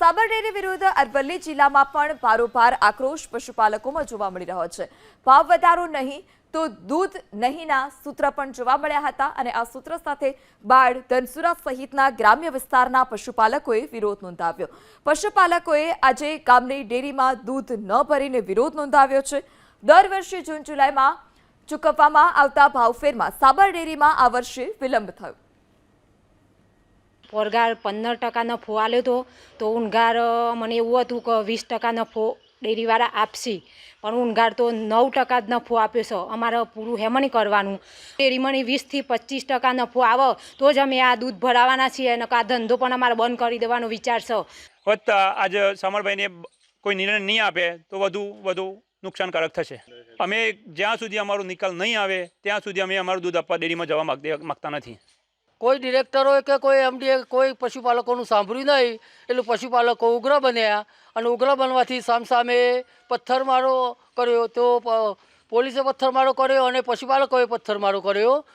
સાબર dairy વિરુદ્ધ અરવલ્લી જિલ્લામાં પણ ભારોભાર આક્રોશ પશુપાલકોમાં જોવા મળી રહ્યો છે। ભાવ વધારો નહીં તો દૂધ નહીંના સૂત્ર પણ જોવા મળ્યા હતા અને આ સૂત્ર સાથે બાળ ધનસુરા સહિતના ગ્રામ્ય વિસ્તારના પશુપાલકોએ વિરોધ નોંધાવ્યો। પશુપાલકોએ આજે ગામની ડેરીમાં દૂધ ન ભરીને વિરોધ નોંધાવ્યો છે। દર વર્ષે જૂન જુલાઈમાં ચૂકવવામાં આવતા ભાવફેરમાં સાબર ડેરીમાં આ વર્ષે વિલંબ થયો। પગાર 15% નફો આલ્યો તો ઊંઘાર મને એવું હતું કે 20% નફો ડેરીવાળા આપશે, પણ ઊંઘાર તો 9% જ નફો આપ્યો છે। અમારે પૂરું હેમણી કરવાનું, ડેરીમાં 20 થી 25% નફો આવે તો જ અમે આ દૂધ ભરાવાના છીએ અને આ ધંધો પણ અમારે બંધ કરી દેવાનો વિચાર છે। વધતા આજે સમરભાઈને કોઈ નિર્ણય નહીં આપે તો વધુ નુકસાનકારક થશે। અમે જ્યાં સુધી અમારો નિકાલ નહીં આવે ત્યાં સુધી અમે અમારું દૂધ આપવા ડેરીમાં જવા માગતા નથી। કોઈ ડિરેક્ટરોએ કે કોઈ એમડીએ કોઈ પશુપાલકોનું સાંભળ્યું નહીં, એટલે પશુપાલકો ઉગ્ર બન્યા અને ઉગ્ર બનવાથી સામસામે પથ્થરમારો કર્યો, તો પોલીસે પથ્થરમારો કર્યો અને પશુપાલકોએ પથ્થરમારો કર્યો।